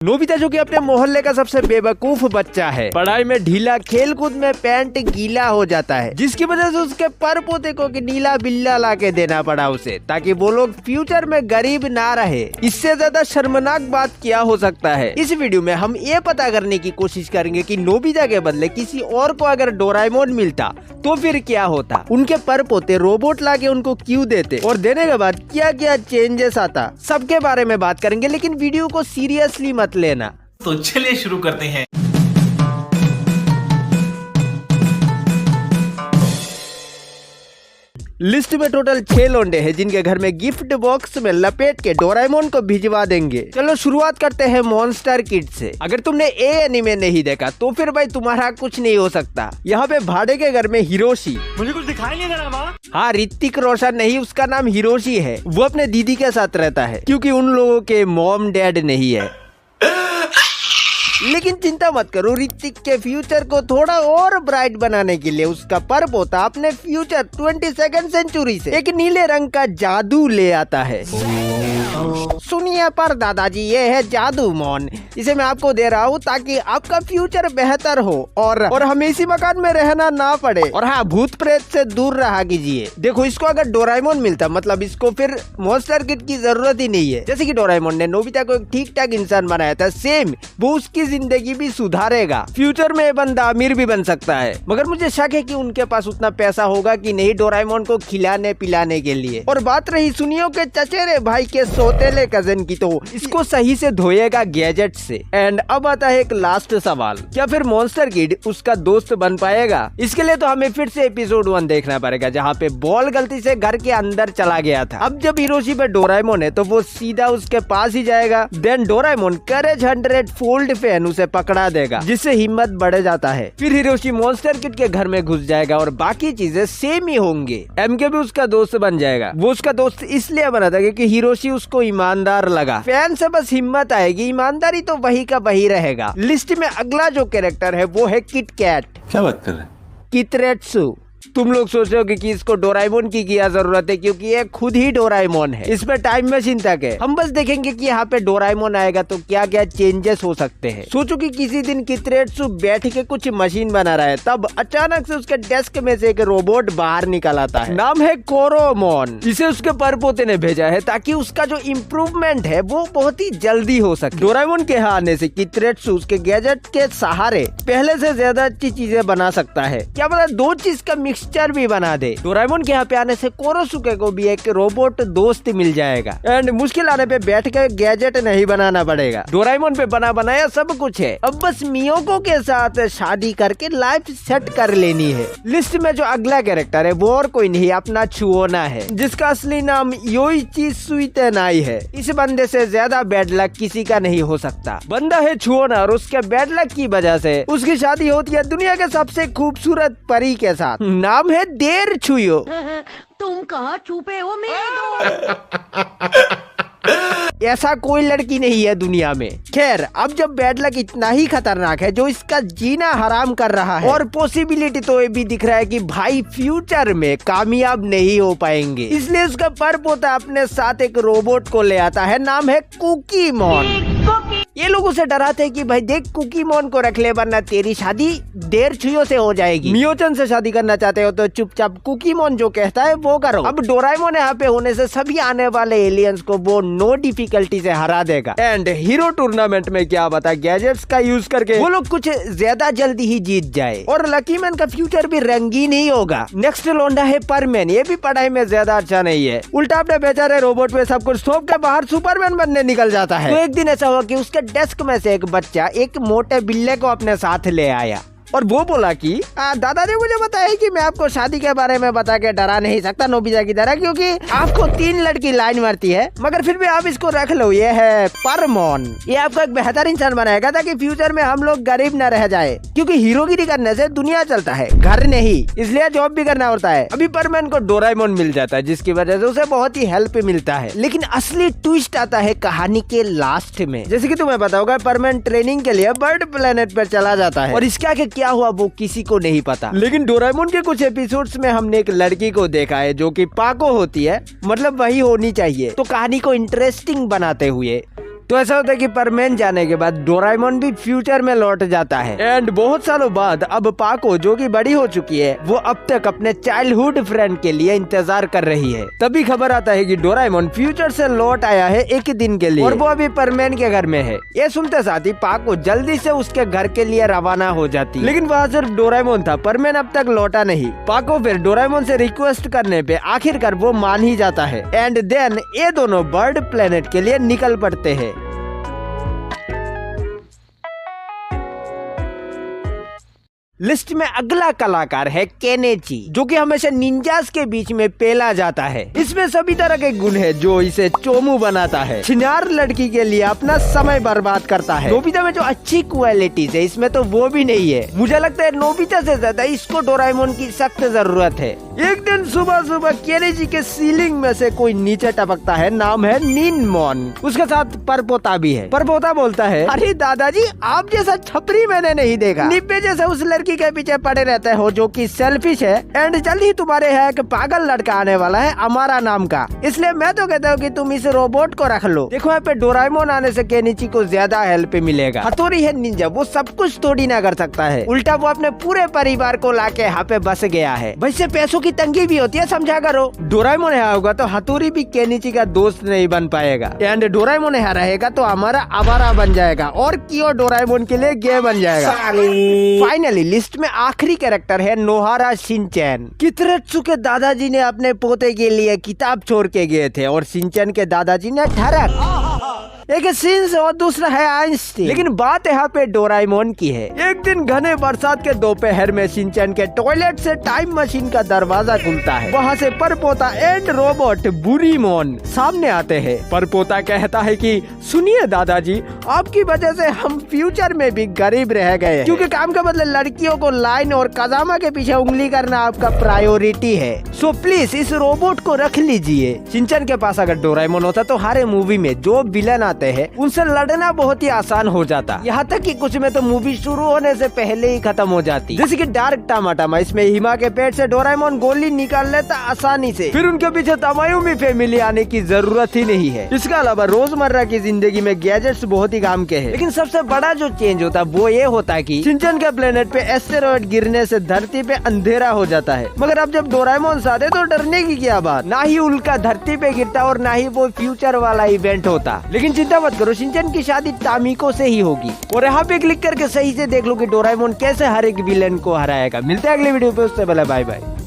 Nobita जो कि अपने मोहल्ले का सबसे बेवकूफ बच्चा है, पढ़ाई में ढीला, खेल कूद में पैंट गीला हो जाता है, जिसकी वजह से उसके पर पोते को नीला बिल्ला ला के देना पड़ा उसे, ताकि वो लोग फ्यूचर में गरीब ना रहे। इससे ज्यादा शर्मनाक बात क्या हो सकता है। इस वीडियो में हम ये पता करने की कोशिश करेंगे कि नोबिता के बदले किसी और को अगर डोरेमोन मिलता तो फिर क्या होता, उनके पर पोते रोबोट ला के उनको क्यों देते और देने के बाद क्या क्या चेंजेस आता, सबके बारे में बात करेंगे। लेकिन वीडियो को सीरियसली मत लेना। तो चलिए शुरू करते हैं। लिस्ट में टोटल 6 लौंडे हैं जिनके घर में गिफ्ट बॉक्स में लपेट के डोरेमोन को भिजवा देंगे। चलो शुरुआत करते हैं मॉन्स्टर किड से। अगर तुमने ए एनीमे नहीं देखा तो फिर भाई तुम्हारा कुछ नहीं हो सकता। यहाँ पे भाड़े के घर में हिरोशी, मुझे कुछ दिखाई नहीं दे रहा माँ। हाँ, ऋतिक रोशन नहीं, उसका नाम हिरोशी है। वो अपने दीदी के साथ रहता है क्योंकि उन लोगों के मॉम डैड नहीं है। लेकिन चिंता मत करो, ऋतिक के फ्यूचर को थोड़ा और ब्राइट बनाने के लिए उसका पर पोता अपने फ्यूचर 22nd सेंचुरी से एक नीले रंग का जादू ले आता है। सुनिए पर दादाजी, ये है जादू मोन, इसे मैं आपको दे रहा हूँ ताकि आपका फ्यूचर बेहतर हो और हमें इसी मकान में रहना ना पड़े, और हाँ, भूत प्रेत से दूर रहा कीजिए। देखो, इसको अगर डोरेमोन मिलता मतलब इसको फिर मॉन्स्टर किड की जरूरत ही नहीं है। जैसे कि डोरेमोन ने नोबिता को एक ठीक ठाक इंसान बनाया था, सेम वो उसकी जिंदगी भी सुधारेगा। फ्यूचर में ये बंदा अमीर भी बन सकता है, मगर मुझे शक है कि उनके पास उतना पैसा होगा कि नहीं डोरेमोन को खिलाने पिलाने के लिए। और बात रही सुनियो के चचेरे भाई के सौतेले कजन की, तो इसको सही से धोएगा गैजेट से। एंड अब आता है एक लास्ट सवाल, क्या फिर मॉन्स्टर किड उसका दोस्त बन पाएगा? इसके लिए तो हमें फिर से एपिसोड 1 देखना पड़ेगा, जहाँ पे बॉल गलती से घर के अंदर चला गया था। अब जब हिरोशी पे डोरेमोन है तो वो सीधा उसके पास ही जाएगा। देन डोरेमोन करेज 100 फोल्ड फैन उसे पकड़ा देगा, जिससे हिम्मत बढ़ जाता है। फिर हिरोशी मॉन्स्टर किड के घर में घुस जाएगा और बाकी चीजें सेम ही होंगे। एमके भी उसका दोस्त बन जाएगा। वो उसका दोस्त इसलिए बना था क्योंकि हिरोशी उसको ईमानदार लगा। फैन से बस हिम्मत आएगी, ईमानदारी तो वही का वही रहेगा। लिस्ट में अगला जो कैरेक्टर है वो है किट कैट। क्या बात कर रहे हैं? कितरेट्सु। तुम लोग सोच रहे हो कि इसको डोरेमोन की क्या जरूरत है, क्योंकि ये खुद ही डोरेमोन है। इसमें टाइम मशीन तक है। हम बस देखेंगे कि यहाँ पे डोरेमोन आएगा तो क्या क्या चेंजेस हो सकते हैं। सोचो कि किसी दिन कितरेट्सु बैठ के कुछ मशीन बना रहा है, तब अचानक से उसके डेस्क में से एक रोबोट बाहर निकल आता है। नाम है कोरोमोन। इसे उसके परपोते ने भेजा है ताकि उसका जो इम्प्रूवमेंट है वो बहुत ही जल्दी हो सके। डोरेमोन के यहाँ आने से कितरेट्सु उसके गैजेट के सहारे पहले से ज्यादा अच्छी चीजें बना सकता है। क्या पता 2 चीज का मिक्सचर भी बना दे। डोरेमोन के यहाँ पे आने से कोरोसुके को भी एक रोबोट दोस्त मिल जाएगा। एंड मुश्किल आने पे बैठ के गैजेट नहीं बनाना पड़ेगा। डोरेमोन पे बना बनाया सब कुछ है। अब बस मियोको के साथ शादी करके लाइफ सेट कर लेनी है। लिस्ट में जो अगला कैरेक्टर है वो और कोई नहीं, अपना छुओना है, जिसका असली नाम योइची सुइतेनाई है। इस बंदे से ज्यादा बैड लक किसी का नहीं हो सकता। बंदा है छुओना और उसके बैड लक की वजह से उसकी शादी होती है दुनिया के सबसे खूबसूरत परी के साथ। नाम है देर छुयो। तुम कहाँ छुपे हो मेरे ऐसा कोई लड़की नहीं है दुनिया में। खैर, अब जब बैड लक इतना ही खतरनाक है जो इसका जीना हराम कर रहा है, और पॉसिबिलिटी तो ये भी दिख रहा है कि भाई फ्यूचर में कामयाब नहीं हो पाएंगे, इसलिए उसका पर पोता अपने साथ एक रोबोट को ले आता है। नाम है कुकीमोन। ये लोग उसे डराते हैं कि भाई देख, कुकीमोन को रख ले वरना तेरी शादी देर छुयो से हो जाएगी। मियोचन से शादी करना चाहते हो तो चुपचाप कुकीमोन जो कहता है वो करो। अब डोरेमोन यहाँ पे होने से सभी आने वाले एलियंस को वो नो डिफिकल्टी से हरा देगा। एंड हीरो टूर्नामेंट में क्या बता, गैजेट्स का यूज करके वो लोग कुछ ज्यादा जल्दी ही जीत जाए और लकी मैन का फ्यूचर भी रंगीन ही होगा। नेक्स्ट लोंडा है परमैन। ये भी पढ़ाई में ज्यादा अच्छा नहीं है, उल्टा अपने बेचारे रोबोट पे सब कुछ सौंप के बाहर सुपरमैन बनने निकल जाता है। तो एक दिन ऐसा हुआ कि उसके डेस्क में से एक बच्चा एक मोटे बिल्ले को अपने साथ ले आया और वो बोला कि दादाजी मुझे बताया कि मैं आपको शादी के बारे में बता के डरा नहीं सकता नोबिता की तरह, क्योंकि आपको 3 लड़की लाइन मारती है, मगर फिर भी आप इसको रख लो। ये है परमोन। ये आपको एक बेहतर इंसान बनाएगा ताकि फ्यूचर में हम लोग गरीब न रह जाए, क्योंकि हीरोगिरी करने से दुनिया चलता है, घर नहीं, इसलिए जॉब भी करना होता है। अभी परमोन को डोरेमोन मिल जाता है, जिसकी वजह से उसे बहुत ही हेल्प मिलता है। लेकिन असली ट्विस्ट आता है कहानी के लास्ट में। जैसे कि तुम्हें पता होगा, परमोन ट्रेनिंग के लिए बर्ड प्लेनेट पर चला जाता है और इसके आगे क्या हुआ वो किसी को नहीं पता। लेकिन डोरेमोन के कुछ एपिसोड्स में हमने एक लड़की को देखा है जो कि पाको होती है, मतलब वही होनी चाहिए। तो कहानी को इंटरेस्टिंग बनाते हुए तो ऐसा होता है कि परमेन जाने के बाद डोरेमोन भी फ्यूचर में लौट जाता है। एंड बहुत सालों बाद अब पाको जो कि बड़ी हो चुकी है वो अब तक अपने चाइल्डहुड फ्रेंड के लिए इंतजार कर रही है। तभी खबर आता है कि डोरेमोन फ्यूचर से लौट आया है एक दिन के लिए और वो अभी परमेन के घर में है। ये सुनते साथ ही पाको जल्दी से उसके घर के लिए रवाना हो जाती, लेकिन वहाँ सिर्फ डोरेमोन था, परमेन अब तक लौटा नहीं। पाको फिर डोरेमोन से रिक्वेस्ट करने पे आखिरकार वो मान ही जाता है। एंड देन ये दोनों बर्ड प्लेनेट के लिए निकल पड़ते हैं। लिस्ट में अगला कलाकार है केनेची, जो कि हमेशा निंजास के बीच में पेला जाता है। इसमें सभी तरह के गुण है जो इसे चोमू बनाता है। छिनार लड़की के लिए अपना समय बर्बाद करता है। नोबिता में जो अच्छी क्वालिटीज है इसमें तो वो भी नहीं है। मुझे लगता है नोबिता से ज्यादा इसको डोरेमोन की सख्त जरूरत है। एक दिन सुबह सुबह केनेची के सीलिंग में से कोई नीचे टपकता है। नाम है निनमोन, उसके साथ परपोता भी है। परपोता बोलता है, अरे दादाजी आप जैसा छपरी मैंने नहीं देखा। निब्बे जैसा उस लड़की के पीछे पड़े रहते हो जो कि सेल्फिश है। एंड जल्द ही तुम्हारे यहाँ एक पागल लड़का आने वाला है अमारा नाम का, इसलिए मैं तो कहता हूँ कि तुम इस रोबोट को रख लो। देखो यहाँ पे डोरेमोन आने से केनिची को ज्यादा हेल्प मिलेगा। हथौड़ी है निंजा, वो सब कुछ थोड़ी ना कर सकता है, उल्टा वो अपने पूरे परिवार को लाके यहाँ पे बस गया है। वैसे पैसों की तंगी भी होती है, समझा करो। डोरेमोन यहाँ होगा तो हथौड़ी भी केनिची का दोस्त नहीं बन पाएगा। एंड डोरेमोन यहाँ रहेगा तो हमारा अमारा बन जाएगा और क्यों डोरेमोन के लिए गे बन जाएगा। फाइनली लिस्ट में आखिरी कैरेक्टर है नोहारा शिनचैन। कितरेत्सु के दादाजी ने अपने पोते के लिए किताब छोड़ के गए थे और शिनचैन के दादाजी ने ठरक। एक सिंस और दूसरा है आइंस्टीन। लेकिन बात यहाँ पे डोरेमोन की है। एक दिन घने बरसात के दोपहर में शिनचैन के टॉयलेट से टाइम मशीन का दरवाजा खुलता है। वहाँ से परपोता एंड रोबोट बुरीमोन सामने आते हैं। परपोता कहता है कि सुनिए दादाजी, आपकी वजह से हम फ्यूचर में भी गरीब रह गए, क्योंकि काम के बदले लड़कियों को लाइन और कजामा के पीछे उंगली करना आपका प्रायोरिटी है। सो प्लीज इस रोबोट को रख लीजिए। शिनचैन के पास अगर डोरेमोन होता तो हर मूवी में जो विलन आते हैं उनसे लड़ना बहुत ही आसान हो जाता। यहाँ तक कि कुछ में तो मूवी शुरू होने से पहले ही खत्म हो जाती। जैसे कि डार्क टामाटामा, इसमें हिमा के पेट से डोरेमोन गोली निकाल लेता आसानी से, फिर उनके पीछे तमायुमी फैमिली आने की जरूरत ही नहीं है। इसके अलावा रोजमर्रा की जिंदगी में गैजेट्स बहुत ही काम के हैं। लेकिन सबसे बड़ा जो चेंज होता है वो ये होता है कि शिनचैन के प्लेनेट पे एस्टेरॉयड गिरने से धरती पे अंधेरा हो जाता है। मगर अब जब डोरेमोन आते तो डरने की क्या बात, ना ही उल्का धरती पे गिरता और ना ही वो फ्यूचर वाला इवेंट होता। लेकिन चिंता मत करो, शिनचैन की शादी तामिको से ही होगी। और यहाँ पे क्लिक करके सही से देख लो कि डोरेमोन कैसे हर एक विलेन को हराएगा। मिलते हैं अगले वीडियो पे, उससे पहले बाय बाय।